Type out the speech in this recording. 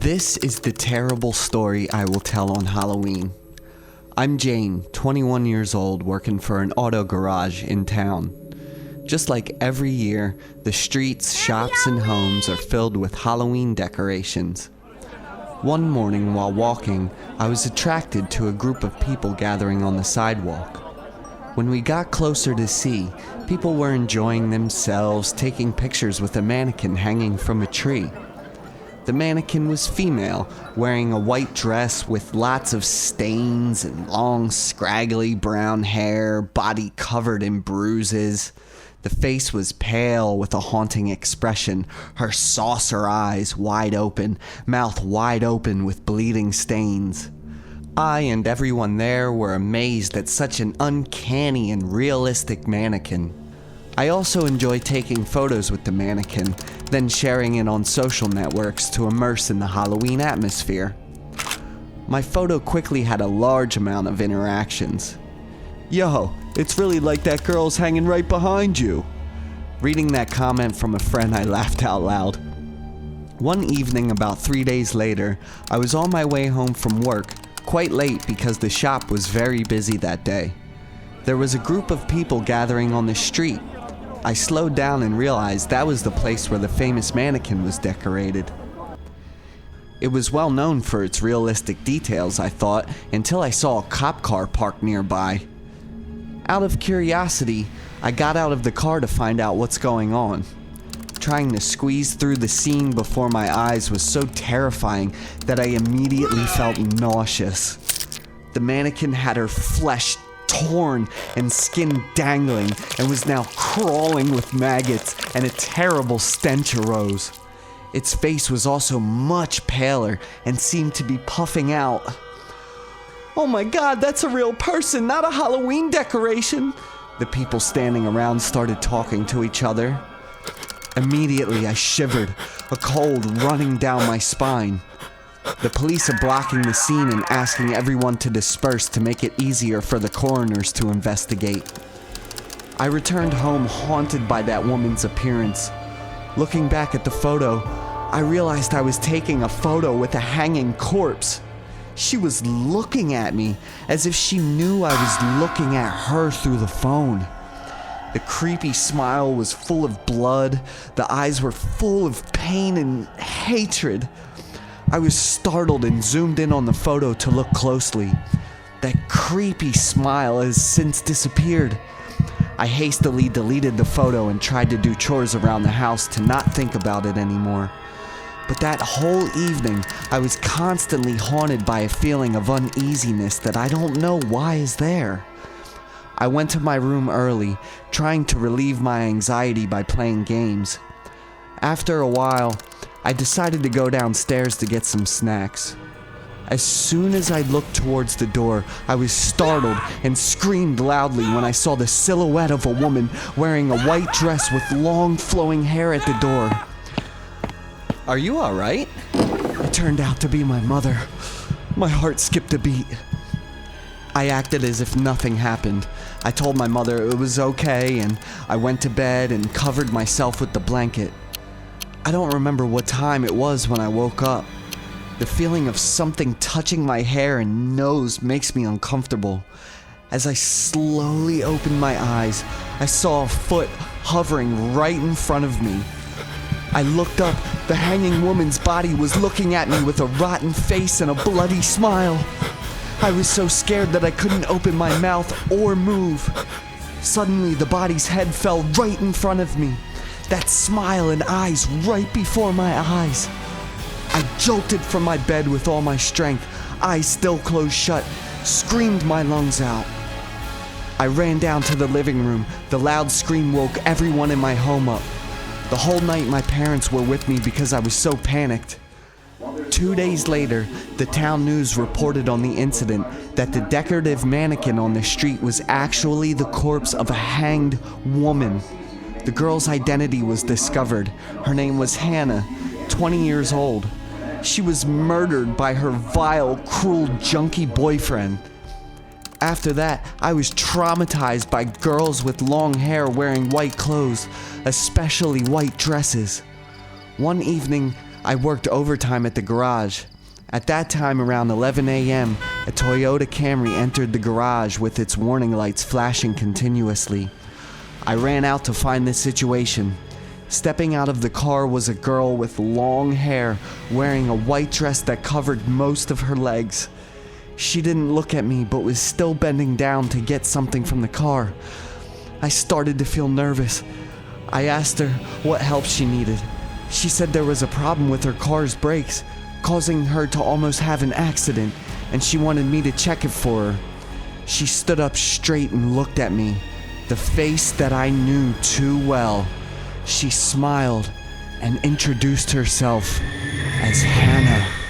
This is the terrible story I will tell on Halloween. I'm Jane, 21 years old, working for an auto garage in town. Just like every year, the streets, shops, and homes are filled with Halloween decorations. One morning while walking, I was attracted to a group of people gathering on the sidewalk. When we got closer to see, people were enjoying themselves, taking pictures with a mannequin hanging from a tree. The mannequin was female, wearing a white dress with lots of stains and long, scraggly brown hair, body covered in bruises. The face was pale with a haunting expression, her saucer eyes wide open, mouth wide open with bleeding stains. I and everyone there were amazed at such an uncanny and realistic mannequin. I also enjoy taking photos with the mannequin, then sharing it on social networks to immerse in the Halloween atmosphere. My photo quickly had a large amount of interactions. "Yo, it's really like that girl's hanging right behind you." Reading that comment from a friend, I laughed out loud. One evening about 3 days later, I was on my way home from work, quite late because the shop was very busy that day. There was a group of people gathering on the street. I slowed down and realized that was the place where the famous mannequin was decorated. It was well known for its realistic details, I thought, until I saw a cop car parked nearby. Out of curiosity, I got out of the car to find out what's going on. Trying to squeeze through the scene before my eyes was so terrifying that I immediately felt nauseous. The mannequin had her flesh torn and skin dangling and was now crawling with maggots, and a terrible stench arose. Its face was also much paler and seemed to be puffing out. "Oh my God, that's a real person, not a Halloween decoration!" The people standing around started talking to each other. Immediately I shivered, a cold running down my spine. The police are blocking the scene and asking everyone to disperse to make it easier for the coroners to investigate. I returned home haunted by that woman's appearance. Looking back at the photo, I realized I was taking a photo with a hanging corpse. She was looking at me as if she knew I was looking at her through the phone. The creepy smile was full of blood. The eyes were full of pain and hatred. I was startled and zoomed in on the photo to look closely. That creepy smile has since disappeared. I hastily deleted the photo and tried to do chores around the house to not think about it anymore. But that whole evening, I was constantly haunted by a feeling of uneasiness that I don't know why is there. I went to my room early, trying to relieve my anxiety by playing games. After a while, I decided to go downstairs to get some snacks. As soon as I looked towards the door, I was startled and screamed loudly when I saw the silhouette of a woman wearing a white dress with long flowing hair at the door. "Are you all right?" It turned out to be my mother. My heart skipped a beat. I acted as if nothing happened. I told my mother it was okay, and I went to bed and covered myself with the blanket. I don't remember what time it was when I woke up. The feeling of something touching my hair and nose makes me uncomfortable. As I slowly opened my eyes, I saw a foot hovering right in front of me. I looked up. The hanging woman's body was looking at me with a rotten face and a bloody smile. I was so scared that I couldn't open my mouth or move. Suddenly, the body's head fell right in front of me. That smile and eyes right before my eyes. I jolted from my bed with all my strength, eyes still closed shut, screamed my lungs out. I ran down to the living room. The loud scream woke everyone in my home up. The whole night my parents were with me because I was so panicked. 2 days later, the town news reported on the incident that the decorative mannequin on the street was actually the corpse of a hanged woman. The girl's identity was discovered. Her name was Hannah, 20 years old. She was murdered by her vile, cruel, junkie boyfriend. After that, I was traumatized by girls with long hair wearing white clothes, especially white dresses. One evening, I worked overtime at the garage. At that time, around 11 a.m., a Toyota Camry entered the garage with its warning lights flashing continuously. I ran out to find the situation. Stepping out of the car was a girl with long hair, wearing a white dress that covered most of her legs. She didn't look at me, but was still bending down to get something from the car. I started to feel nervous. I asked her what help she needed. She said there was a problem with her car's brakes, causing her to almost have an accident, and she wanted me to check it for her. She stood up straight and looked at me, the face that I knew too well. She smiled and introduced herself as Hannah.